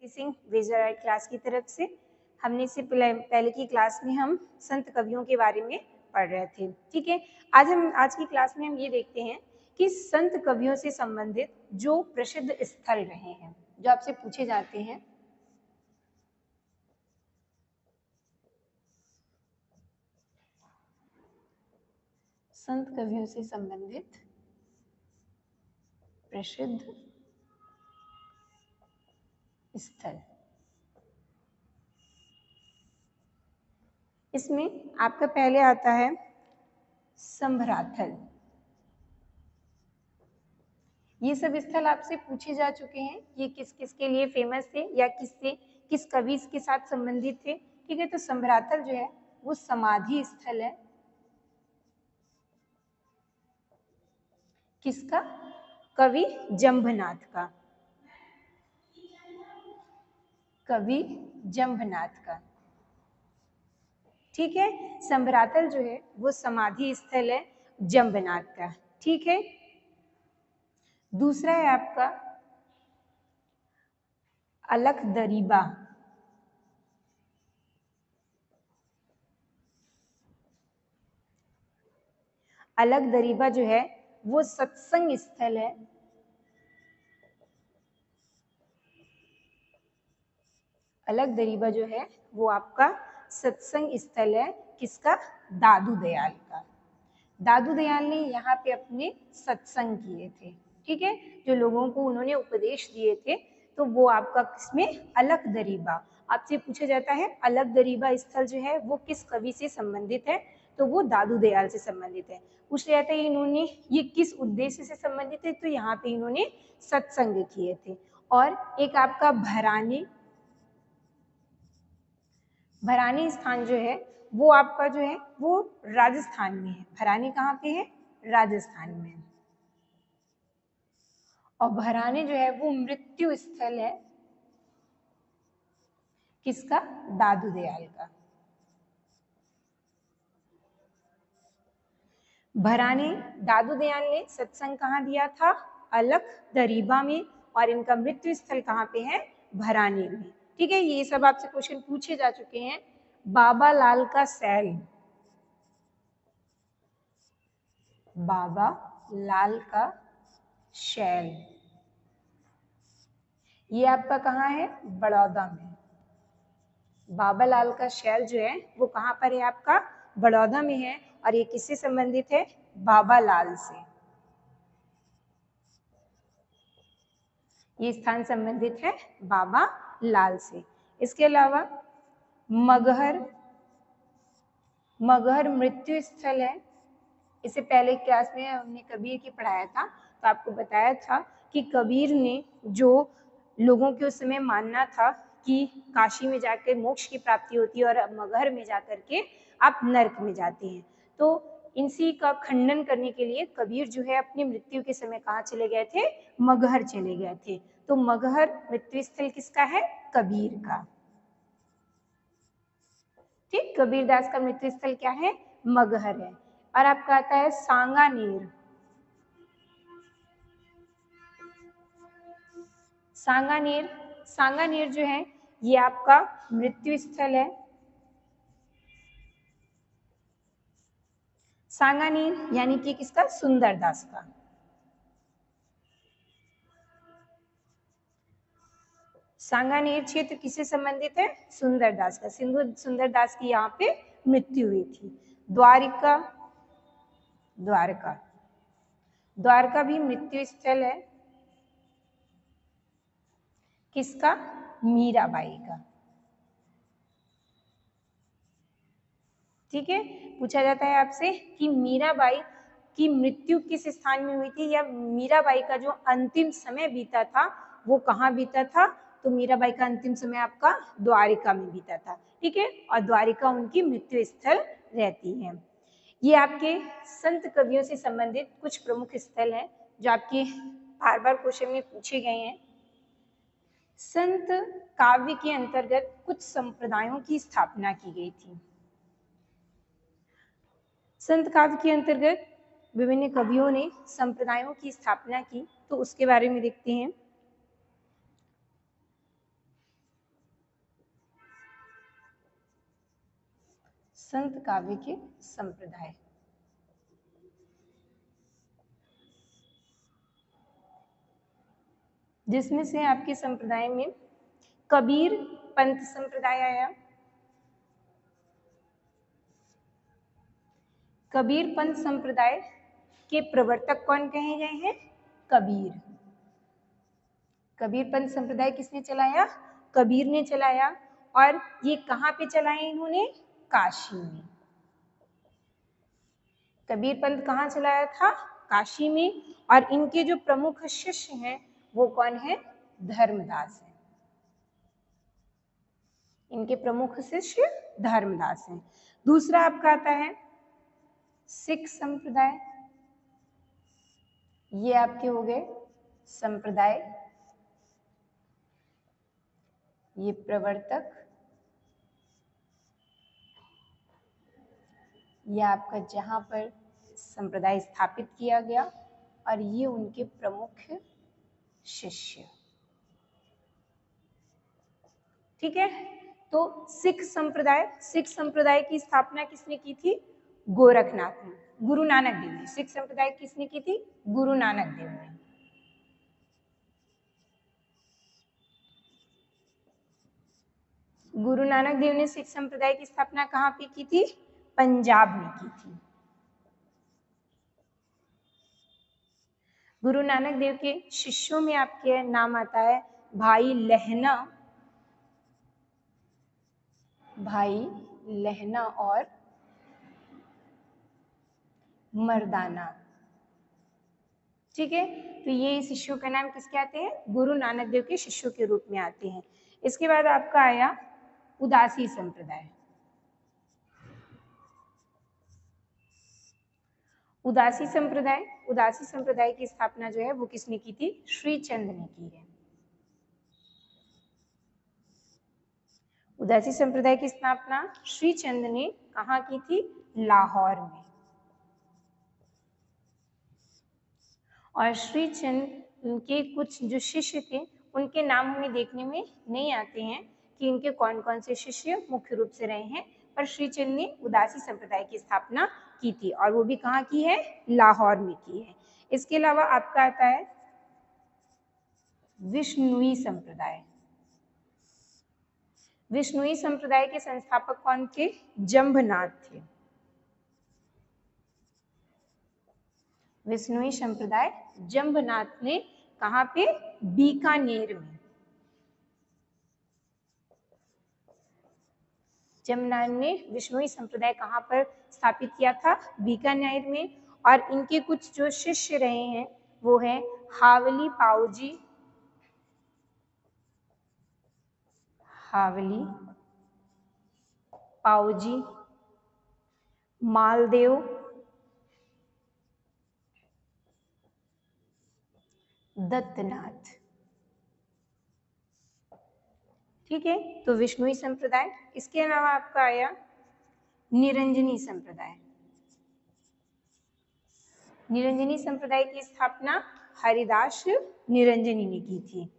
कीर्ति Singh Vaser class की तरफ से। हमने इससे पहले की क्लास में हम संत कवियों के बारे में पढ़ रहे थे। ठीक है, आज की क्लास में हम ये देखते हैं कि संत कवियों से संबंधित जो प्रसिद्ध स्थल रहे हैं, जो आपसे पूछे जाते हैं। संत कवियों से संबंधित प्रसिद्ध स्थल, इसमें आपका पहले आता है संभराथल। ये सब स्थल आपसे पूछे जा चुके हैं, ये किस किस के लिए फेमस थे या किस कवि के साथ संबंधित थे। ठीक है, तो संभराथल जो है वो समाधि स्थल है। किसका? कवि जंभनाथ का। कवि जंभनाथ का। ठीक है, संभराथल जो है वो समाधि स्थल है जंभनाथ का। ठीक है, दूसरा है आपका अलकदरीबा। अलकदरीबा जो है वो सत्संग स्थल है। अलकदरीबा जो है वो आपका सत्संग स्थल है। किसका? दादू दयाल का। दादू दयाल ने यहाँ पे अपने सत्संग किए थे। ठीक है, जो लोगों को उन्होंने उपदेश दिए थे, तो वो आपका किसमें? अलकदरीबा। आपसे पूछा जाता है अलकदरीबा स्थल जो है वो किस कवि से संबंधित है, तो वो दादू दयाल से संबंधित है। पूछ जाता है इन्होंने ये किस उद्देश्य से संबंधित है, तो यहाँ पे इन्होंने सत्संग किए थे। और एक आपका भरानी। भरानी स्थान जो है वो आपका जो है वो राजस्थान में है। भरानी कहाँ पे है? राजस्थान में। और भरानी जो है वो मृत्यु स्थल है। किसका? दादू दयाल का। भरानी दादू दयाल ने सत्संग कहाँ दिया था? अलकदरीबा में। और इनका मृत्यु स्थल कहाँ पे है? भरानी में। ठीक है, ये सब आपसे क्वेश्चन पूछे जा चुके हैं। बाबा लाल का सैल। बाबा लाल का शैल, ये आपका कहाँ है? बड़ौदा में। बाबा लाल का शैल जो है वो कहाँ पर है? आपका बड़ौदा में है। और ये किससे संबंधित है? बाबा लाल से। ये स्थान संबंधित है बाबा लाल से। इसके अलावा मगहर। मगहर मृत्यु स्थल है। इससे पहले क्लास में हमने कबीर की पढ़ाया था, तो आपको बताया था कि कबीर ने जो लोगों के उस समय मानना था कि काशी में जाकर मोक्ष की प्राप्ति होती है और मगहर में जाकर के आप नरक में जाते हैं, तो इसी का खंडन करने के लिए कबीर जो है अपनी मृत्यु के समय कहाँ चले गए थे? मगहर चले गए थे। तो मगहर मृत्यु स्थल किसका है? कबीर का। ठीक, कबीरदास का मृत्यु स्थल क्या है? मगहर है। और आपका आता है सांगानेर। सांगानेर, सांगानेर जो है ये आपका मृत्यु स्थल है। सांगानेर यानी कि किसका? सुंदरदास का। सांगानेर क्षेत्र किससे संबंधित है? सुंदरदास का। सुंदरदास की यहाँ पे मृत्यु हुई थी। द्वारिका। द्वारका, द्वारका भी मृत्यु स्थल है। किसका? मीराबाई का। ठीक है, पूछा जाता है आपसे कि मीराबाई की मृत्यु किस स्थान में हुई थी, या मीराबाई का जो अंतिम समय बीता था वो कहाँ बीता था? तो मीराबाई का अंतिम समय आपका द्वारिका में बीता था। ठीक है, और द्वारिका उनकी मृत्यु स्थल रहती है। ये आपके संत कवियों से संबंधित कुछ प्रमुख स्थल हैं जो आपके बार बार क्वेश्चन में पूछे गए हैं। संत काव्य के अंतर्गत कुछ संप्रदायों की स्थापना की गई थी। संत काव्य के अंतर्गत विभिन्न कवियों ने संप्रदायों की स्थापना की, तो उसके बारे में देखते हैं। संत काव्य के संप्रदाय। जिसमें से आपके संप्रदाय में कबीर पंथ संप्रदाय आया। कबीर पंथ संप्रदाय के प्रवर्तक कौन कहे गए हैं? कबीर। कबीर पंथ संप्रदाय किसने चलाया? कबीर ने चलाया। और ये कहाँ पे चलाए इन्होंने? काशी में। कबीर पंथ कहाँ चलाया था? काशी में। और इनके जो प्रमुख शिष्य हैं वो कौन है? धर्मदास है। इनके प्रमुख शिष्य धर्मदास हैं। दूसरा आपका आता है सिख संप्रदाय। ये आपके हो गए संप्रदाय, ये प्रवर्तक, ये आपका जहां पर संप्रदाय स्थापित किया गया, और ये उनके प्रमुख शिष्य। ठीक है, तो सिख संप्रदाय की स्थापना किसने की थी? गोरखनाथ ने, गुरु नानक देव ने। सिख संप्रदाय किसने की थी? गुरु नानक देव ने। गुरु नानक देव ने सिख संप्रदाय की स्थापना कहाँ पे की थी? पंजाब में की थी। गुरु नानक देव के शिष्यों में आपके नाम आता है भाई लहना और मर्दाना। ठीक है, तो ये शिष्यों का नाम किसके आते हैं? गुरु नानक देव के शिष्यों के रूप में आते हैं। इसके बाद आपका आया उदासी संप्रदाय। उदासी संप्रदाय की स्थापना जो है वो किसने की थी? श्री चंद ने की है। उदासी संप्रदाय की स्थापना श्री चंद ने कहाँ की थी? लाहौर में। और श्री चंद के कुछ जो शिष्य थे उनके नाम हमें देखने में नहीं आते हैं कि इनके कौन कौन से शिष्य मुख्य रूप से रहे हैं, पर श्री चंद ने उदासी संप्रदाय की स्थापना की थी, और वो भी कहाँ की है? लाहौर में की है। इसके अलावा आपका आता है विष्णुई संप्रदाय। विष्णुई संप्रदाय के संस्थापक कौन थे? जंभनाथ थे। विष्णुई संप्रदाय जंभनाथ ने कहाँ पे? बीकानेर में। जंभनाथ ने विष्णुई संप्रदाय कहाँ पर स्थापित किया था? बीकानेर में। और इनके कुछ जो शिष्य रहे हैं वो है हावली पाऊजी, मालदेव, दत्तनाथ। ठीक है, तो विष्णुई संप्रदाय। इसके अलावा आपका आया निरंजनी संप्रदाय। निरंजनी संप्रदाय की स्थापना हरिदास निरंजनी ने की थी।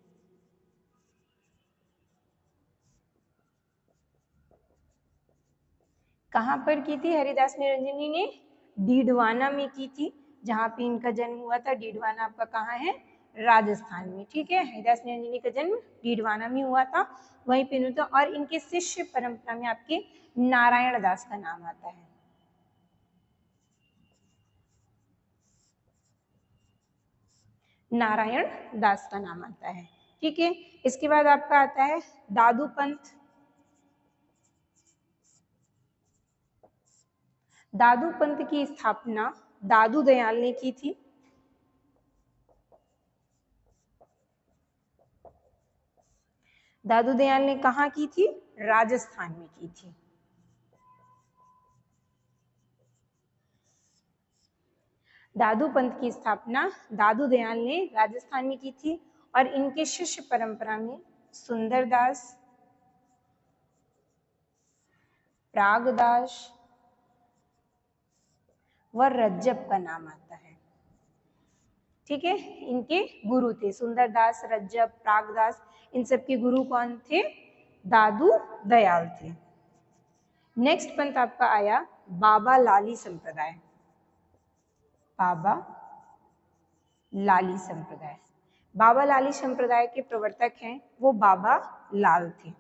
कहाँ पर की थी हरिदास निरंजनी ने? डीडवाना में की थी, जहाँ पे इनका जन्म हुआ था। डीडवाना आपका कहाँ है? राजस्थान में। ठीक है, हरिदास निरंजनी का जन्म डीडवाना में हुआ था, वहीं पे हुआ था। और इनके शिष्य परंपरा में आपके नारायण दास का नाम आता है। नारायण दास का नाम आता है। ठीक है, इसके बाद आपका आता है दादू पंथ। दादू पंथ की स्थापना दादू दयाल ने की थी। दादू दयाल ने कहाँ की थी? राजस्थान में की थी। दादू पंथ की स्थापना दादू दयाल ने राजस्थान में की थी, और इनके शिष्य परंपरा में सुंदरदास, प्रागदास व रज्जब का नाम आता है। ठीक है, इनके गुरु थे सुंदरदास, रज्जब, प्रागदास। इन सब के गुरु कौन थे? दादू दयाल थे। नेक्स्ट पंथ आपका आया बाबा लाली संप्रदाय। बाबा लाली संप्रदाय, बाबा लाली संप्रदाय के प्रवर्तक हैं वो बाबा लाल थे।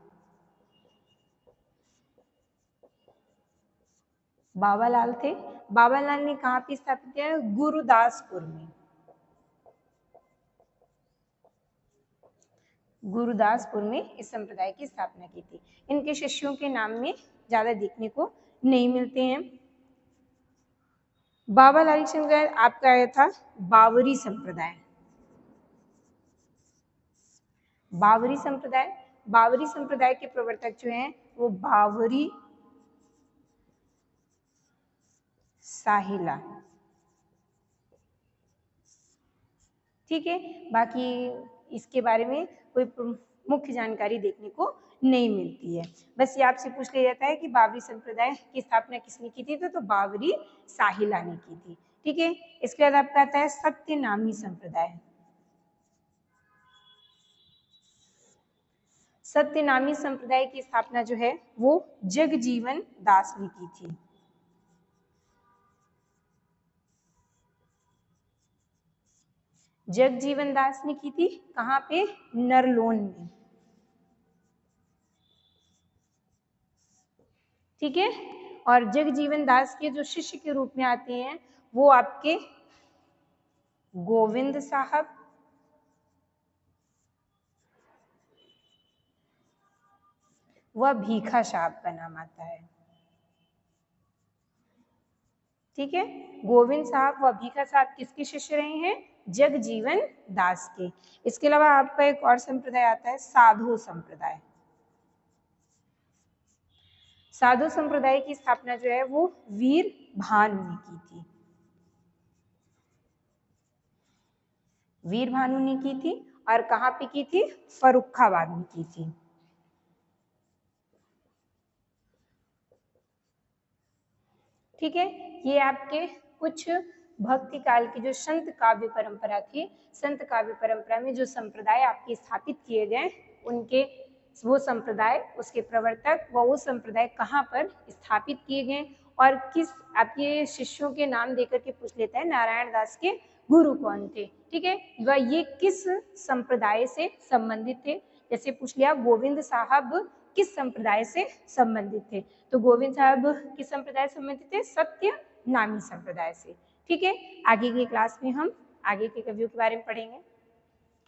बाबा लाल थे। बाबा लाल ने कहाँ पे स्थापित किया? गुरुदासपुर में। गुरुदासपुर में इस संप्रदाय की स्थापना की थी। इनके शिष्यों के नाम में ज्यादा देखने को नहीं मिलते हैं। बाबा लाली संप्रदाय आपका आया था बावरी संप्रदाय। बावरी संप्रदाय, बावरी संप्रदाय के प्रवर्तक जो हैं वो बावरी साहिला। ठीक है, बाकी इसके बारे में कोई मुख्य जानकारी देखने को नहीं मिलती है। बस ये आपसे पूछ लिया जाता है कि बावरी संप्रदाय की स्थापना किसने की थी, तो बावरी साहिला ने की थी। ठीक है, इसके बाद आपका आता है सत्यनामी संप्रदाय। सत्यनामी संप्रदाय की स्थापना जो है वो जगजीवन दास ने की थी। जगजीवन दास ने की थी, कहाँ पे? नरलोन में। ठीक है, और जगजीवन दास के जो शिष्य के रूप में आते हैं वो आपके गोविंद साहब, वह भीखा साहब का नाम आता है। ठीक है, गोविंद साहब व भीखा साहब किसके शिष्य रहे हैं? जगजीवन दास के। इसके अलावा आपका एक और संप्रदाय आता है साधु संप्रदाय। साधु संप्रदाय की स्थापना जो है वो वीर भानु ने की थी। वीर भानु ने की थी, और कहाँ पे की थी? फर्रुखाबाद में की थी। ठीक है, ये आपके कुछ भक्ति काल की जो संत काव्य परंपरा थी, संत काव्य परंपरा में जो संप्रदाय आपके स्थापित किए गए उनके वो संप्रदाय, उसके प्रवर्तक व वो संप्रदाय कहाँ पर स्थापित किए गए और किस आपके शिष्यों के नाम देकर के पूछ लेता है नारायण दास के गुरु कौन थे। ठीक है, वह ये किस संप्रदाय से संबंधित थे। जैसे पूछ लिया गोविंद साहब किस संप्रदाय से संबंधित थे, तो गोविंद साहब किस संप्रदाय से संबंधित थे? सत्यनामी संप्रदाय से। ठीक है, आगे की क्लास में हम आगे के कवियों के बारे में पढ़ेंगे।